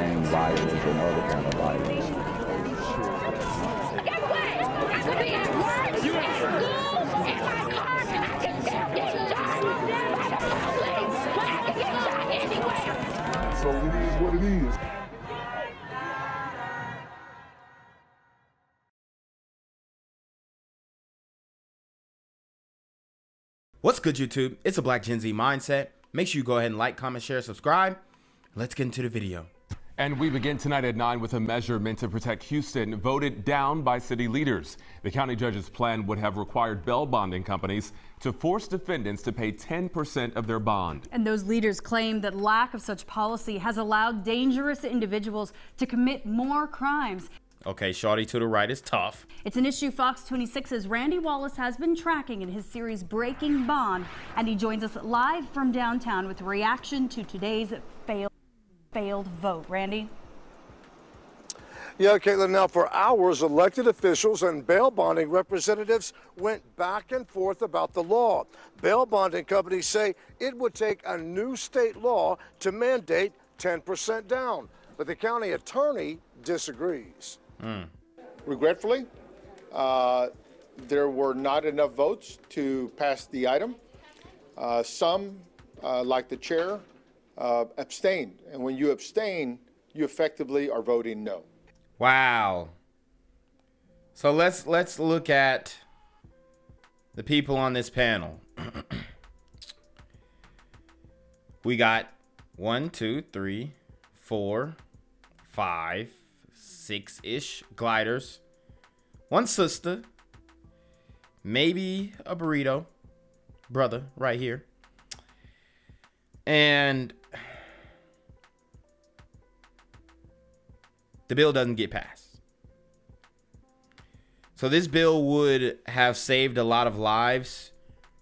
gang violence and other kind of violence. Get away! I could be at work, at school, in my car, I can still get shot by the police, but I can get shot anywhere. So it is what it is. What's good, YouTube? It's a Black Gen Z Mindset. Make sure you go ahead and like, comment, share, subscribe. Let's get into the video. And we begin tonight at 9 with a measure meant to protect Houston, voted down by city leaders. The county judge's plan would have required bail bonding companies to force defendants to pay 10% of their bond. And those leaders claim that lack of such policy has allowed dangerous individuals to commit more crimes. Okay, shawty to the right is tough. It's an issue Fox 26's Randy Wallace has been tracking in his series Breaking Bond, and he joins us live from downtown with a reaction to today's failed vote. Randy? Yeah, Caitlin, now for hours, elected officials and bail bonding representatives went back and forth about the law. Bail bonding companies say it would take a new state law to mandate 10% down, but the county attorney disagrees. Regretfully, there were not enough votes to pass the item. Some, like the chair, abstained. And when you abstain, you effectively are voting no. Wow. So let's look at the people on this panel. We got 1, 2, 3, 4, 5, 6-ish gliders, one sister, maybe a burrito brother right here, and the bill doesn't get passed. So this bill would have saved a lot of lives,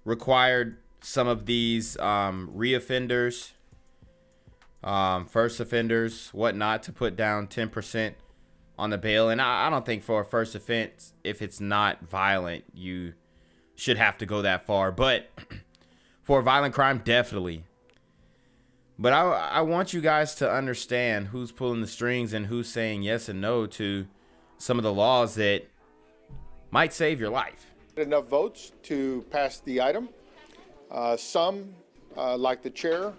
required some of these reoffenders, first offenders, whatnot, to put down 10% on the bail. And I don't think for a first offense, if it's not violent, you should have to go that far. But for a violent crime, definitely. But I want you guys to understand who's pulling the strings and who's saying yes and no to some of the laws that might save your life. Enough votes to pass the item. Some, like the chair,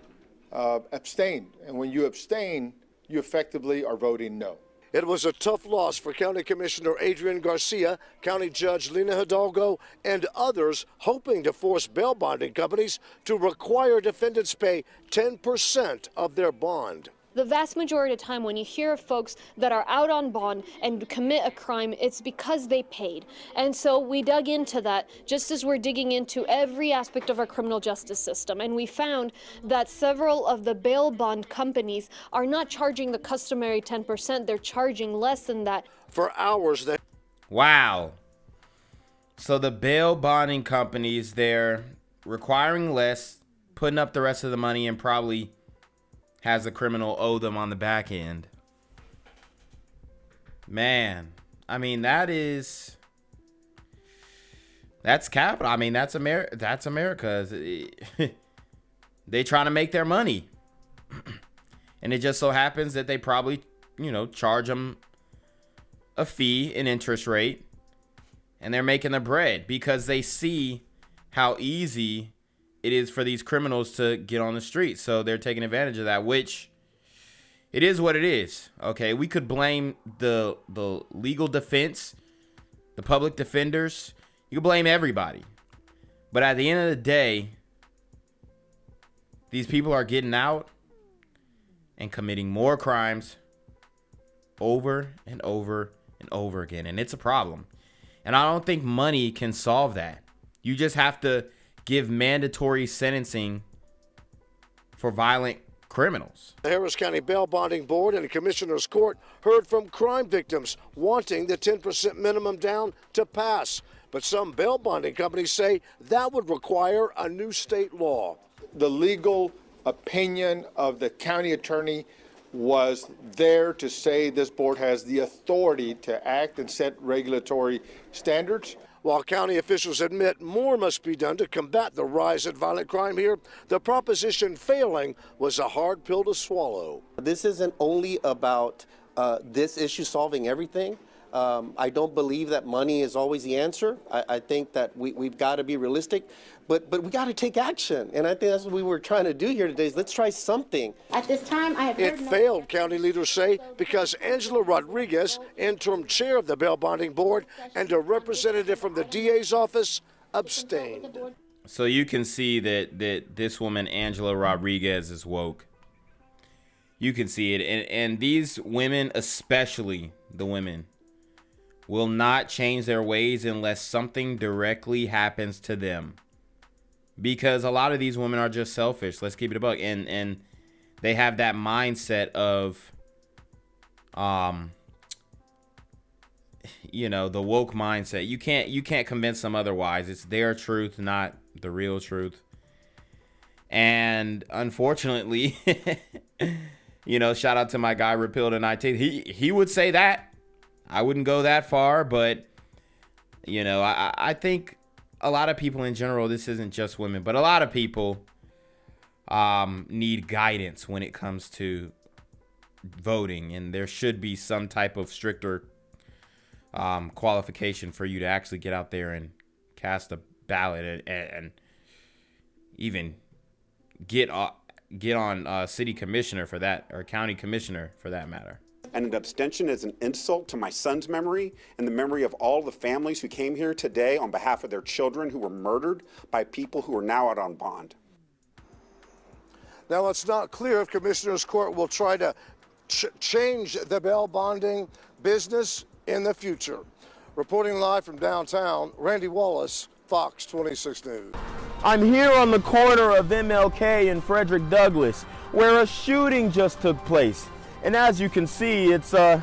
abstained. And when you abstain, you effectively are voting no. It was a tough loss for County Commissioner Adrian Garcia, County Judge Lena Hidalgo, and others hoping to force bail bonding companies to require defendants pay 10% of their bond. The vast majority of the time when you hear of folks that are out on bond and commit a crime, it's because they paid. And so we dug into that just as we're digging into every aspect of our criminal justice system. And we found that several of the bail bond companies are not charging the customary 10%. They're charging less than that. For hours they... Wow. So the bail bonding companies, they're requiring less, putting up the rest of the money, and probably has a criminal owe them on the back end. Man, I mean, that's capital. I mean, that's America. They trying to make their money. And it just so happens that they probably, charge them a fee, an interest rate, and they're making the bread because they see how easy it is for these criminals to get on the street. So they're taking advantage of that, which it is what it is. Okay, we could blame the legal defense, the public defenders. You could blame everybody. But at the end of the day, these people are getting out and committing more crimes over and over and over again. And it's a problem. And I don't think money can solve that. You just have to give mandatory sentencing for violent criminals. The Harris County Bail Bonding Board and the Commissioner's Court heard from crime victims wanting the 10% minimum down to pass. But some bail bonding companies say that would require a new state law. The legal opinion of the county attorney was there to say this board has the authority to act and set regulatory standards. While county officials admit more must be done to combat the rise in violent crime here, the proposition failing was a hard pill to swallow. This isn't only about this issue solving everything. I don't believe that money is always the answer. I think that we've got to be realistic, but we got to take action. And I think that's what we were trying to do here today is let's try something. At this time, I have heard It failed, county leaders say, because Angela Rodriguez, interim chair of the bail bonding board, and a representative from the DA's office abstained. So you can see that this woman, Angela Rodriguez, is woke. You can see it. And these women, especially the women, will not change their ways unless something directly happens to them. Because a lot of these women are just selfish. Let's keep it a buck. And they have that mindset of, you know, the woke mindset. You can't convince them otherwise. It's their truth, not the real truth. And unfortunately, you know, shout out to my guy Repealed and IT. He would say that. I wouldn't go that far, but you know, I think a lot of people in general, this isn't just women, but a lot of people need guidance when it comes to voting, and there should be some type of stricter qualification for you to actually get out there and cast a ballot and even get on city commissioner for that, or county commissioner for that matter. And an abstention is an insult to my son's memory and the memory of all the families who came here today on behalf of their children who were murdered by people who are now out on bond. Now, it's not clear if Commissioner's Court will try to change the bail bonding business in the future. Reporting live from downtown, Randy Wallace, Fox 26 News. I'm here on the corner of MLK and Frederick Douglass, where a shooting just took place. And as you can see, it's a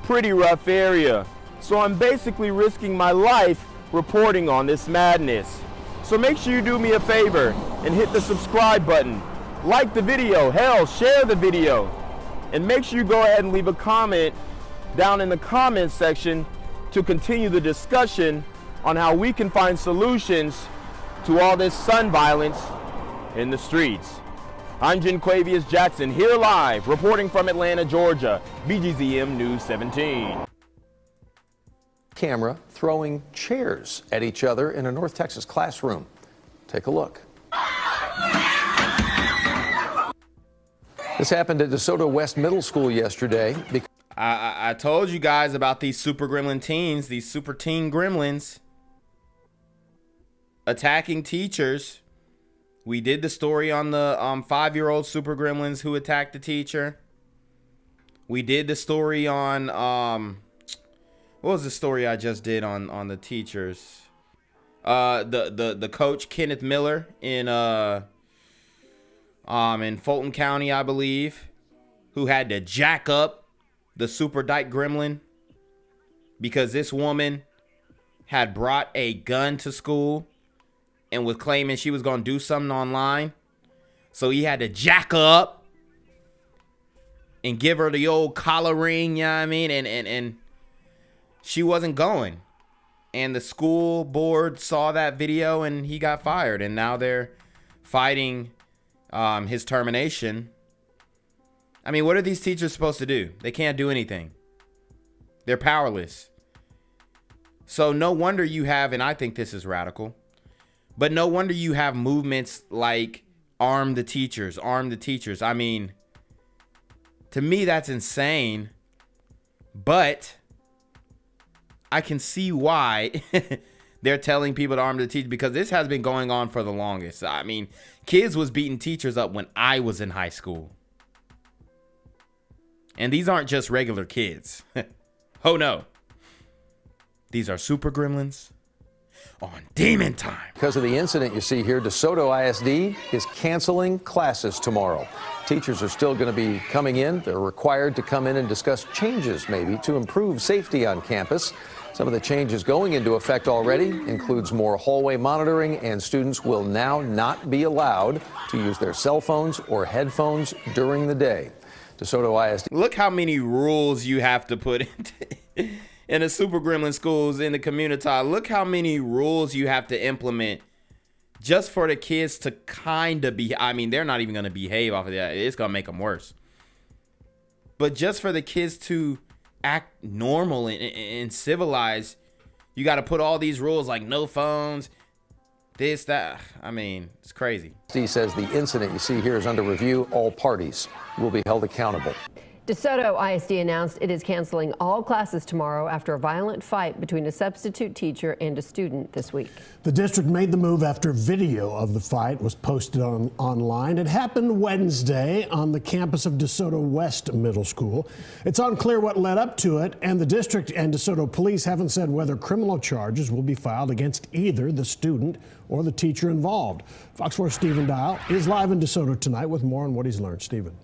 pretty rough area. So I'm basically risking my life reporting on this madness. So make sure you do me a favor and hit the subscribe button. Like the video, hell, share the video. And make sure you go ahead and leave a comment down in the comments section to continue the discussion on how we can find solutions to all this son violence in the streets. I'm Jenquavius Jackson, here live, reporting from Atlanta, Georgia, BGZM News 17. Camera throwing chairs at each other in a North Texas classroom. Take a look. This happened at DeSoto West Middle School yesterday. I told you guys about these super gremlin teens, these super teen gremlins attacking teachers. We did the story on the 5-year-old super gremlins who attacked the teacher. We did the story on what was the story I just did on the teachers? The coach Kenneth Miller in Fulton County, I believe, who had to jack up the super dyke gremlin because this woman had brought a gun to school and was claiming she was going to do something online. So he had to jack her up and give her the old collar ring, you know what I mean? And she wasn't going. And the school board saw that video and he got fired. And now they're fighting his termination. I mean, what are these teachers supposed to do? They can't do anything. They're powerless. So no wonder you have, and I think this is radical, but no wonder you have movements like arm the teachers, arm the teachers. I mean, to me, that's insane. But I can see why they're telling people to arm the teachers, because this has been going on for the longest. I mean, kids was beating teachers up when I was in high school. And these aren't just regular kids. Oh, no. These are super gremlins on demon time. Because of the incident you see here, DeSoto ISD is canceling classes tomorrow. Teachers are still going to be coming in. They're required to come in and discuss changes maybe to improve safety on campus. Some of the changes going into effect already includes more hallway monitoring, and students will now not be allowed to use their cell phones or headphones during the day. DeSoto ISD. Look how many rules you have to put in the super gremlin schools in the community. Look how many rules you have to implement just for the kids to kind of be. I mean, they're not even going to behave off of that. It's going to make them worse. But just for the kids to act normal and civilized, you got to put all these rules like no phones, this, that. I mean, it's crazy. He says the incident you see here is under review. All parties will be held accountable. DeSoto ISD announced it is canceling all classes tomorrow after a violent fight between a substitute teacher and a student this week. The district made the move after video of the fight was posted online. It happened Wednesday on the campus of DeSoto West Middle School. It's unclear what led up to it, and the district and DeSoto police haven't said whether criminal charges will be filed against either the student or the teacher involved. Fox 4's Stephen Dial is live in DeSoto tonight with more on what he's learned. Stephen.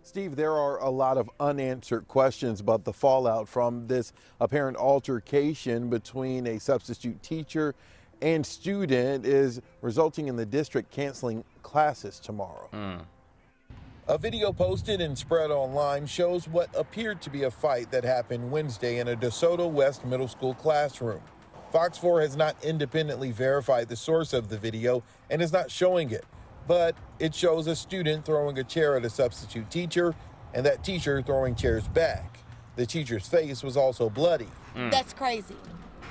Steve, there are a lot of unanswered questions about the fallout from this apparent altercation between a substitute teacher and student is resulting in the district canceling classes tomorrow. A video posted and spread online shows what appeared to be a fight that happened Wednesday in a DeSoto West Middle School classroom. Fox 4 has not independently verified the source of the video and is not showing it. But it shows a student throwing a chair at a substitute teacher and that teacher throwing chairs back. The teacher's face was also bloody. That's crazy.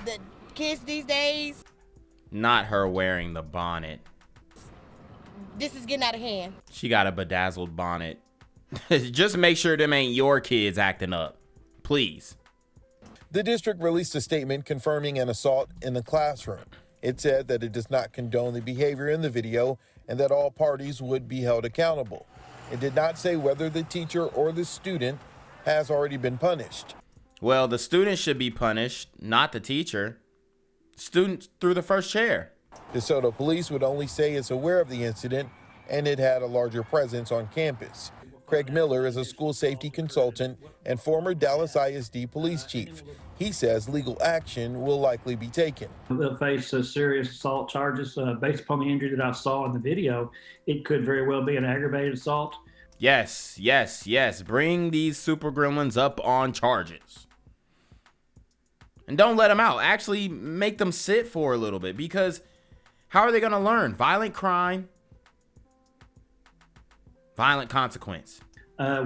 The kids these days. Not her wearing the bonnet. This is getting out of hand. She got a bedazzled bonnet. Just make sure them ain't your kids acting up. Please. The district released a statement confirming an assault in the classroom. It said that it does not condone the behavior in the video and that all parties would be held accountable. It did not say whether the teacher or the student has already been punished. Well, the student should be punished, not the teacher. Student threw the first chair. DeSoto police would only say it's aware of the incident and it had a larger presence on campus. Craig Miller is a school safety consultant and former Dallas ISD police chief. He says legal action will likely be taken. They'll face serious assault charges. Based upon the injury that I saw in the video, it could very well be an aggravated assault. Yes, yes, yes. Bring these super gremlins up on charges. And don't let them out. Actually, make them sit for a little bit, because how are they going to learn? Violent crime, violent consequence.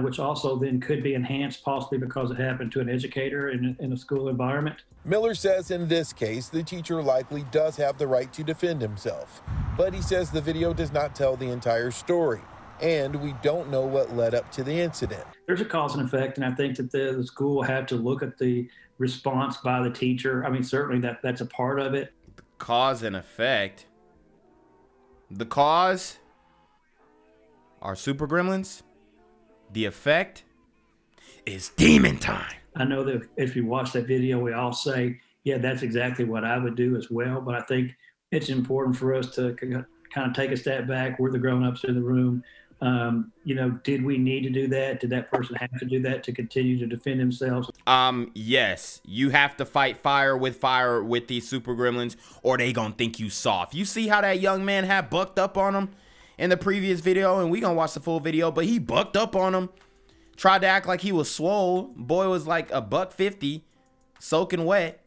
Which also then could be enhanced possibly because it happened to an educator in a school environment. Miller says in this case, the teacher likely does have the right to defend himself. But he says the video does not tell the entire story, and we don't know what led up to the incident. There's a cause and effect, and I think that the school will have to look at the response by the teacher. I mean, certainly that's a part of it. Cause and effect. The cause are super gremlins. The effect is demon time. I know that if you watch that video, we all say, yeah, that's exactly what I would do as well. But I think it's important for us to kind of take a step back. We're the grown-ups in the room. Did we need to do that? Did that person have to do that to continue to defend themselves? Yes, you have to fight fire with these super gremlins, or they gonna think you soft. You see how that young man had bucked up on him in the previous video, and we gonna watch the full video, but he bucked up on him, tried to act like he was swole. Boy was like $150, soaking wet,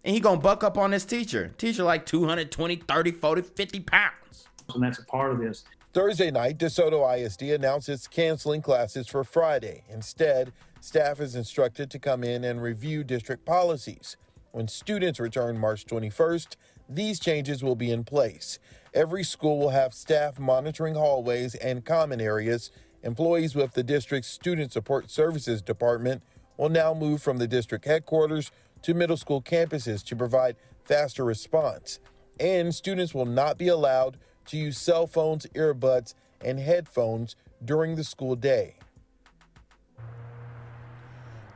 and he gonna buck up on this teacher like 220, 30, 40, 50 pounds. And that's a part of this. Thursday night, DeSoto ISD announced it's canceling classes for Friday. Instead, staff is instructed to come in and review district policies. When students return March 21st, these changes will be in place. Every school will have staff monitoring hallways and common areas. Employees with the district's Student Support Services Department will now move from the district headquarters to middle school campuses to provide faster response. And students will not be allowed to use cell phones, earbuds, and headphones during the school day.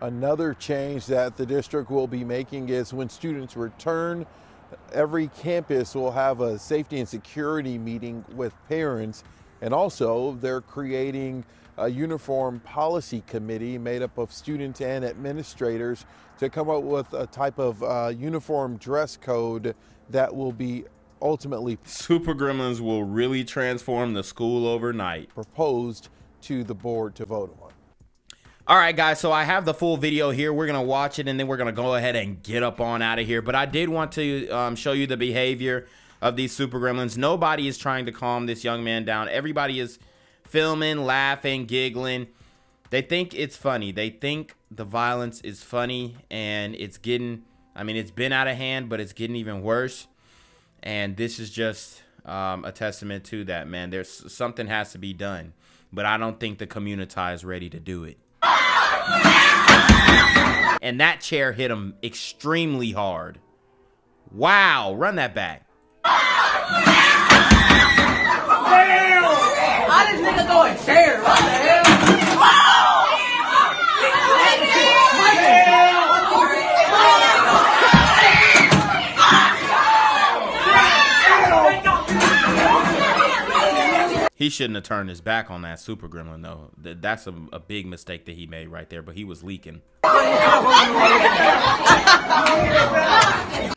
Another change that the district will be making is when students return, every campus will have a safety and security meeting with parents, and also they're creating a uniform policy committee made up of students and administrators to come up with a type of uniform dress code that will be ultimately super gremlins will really transform the school overnight. Proposed to the board to vote on. All right, guys, so I have the full video here. We're going to watch it, and then we're going to go ahead and get up on out of here. But I did want to show you the behavior of these super gremlins. Nobody is trying to calm this young man down. Everybody is filming, laughing, giggling. They think it's funny. They think the violence is funny, and it's getting, I mean, it's been out of hand, but it's getting even worse. And this is just a testament to that, man. There's something has to be done, but I don't think the community is ready to do it. And that chair hit him extremely hard. Wow, run that back. How this nigga going chair? What the hell? He shouldn't have turned his back on that super gremlin, though. That's a big mistake that he made right there, but he was leaking.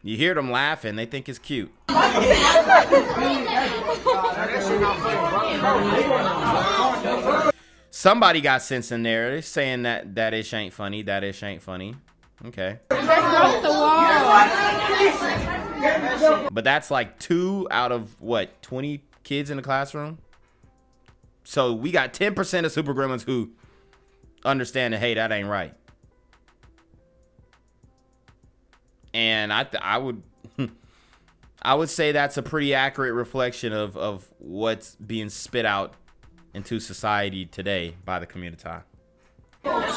You hear them laughing. They think it's cute. Somebody got sense in there. They're saying that ish ain't funny. That ish ain't funny. Okay. But that's like 2 out of, what, 20 kids in the classroom? So we got 10% of super gremlins who understand that, hey, that ain't right. And I would say that's a pretty accurate reflection of what's being spit out into society today by the community. That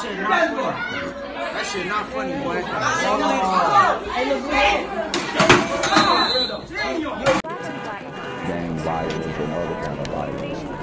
shit not funny. That shit not funny, boy. Gang violence and other kind of violence.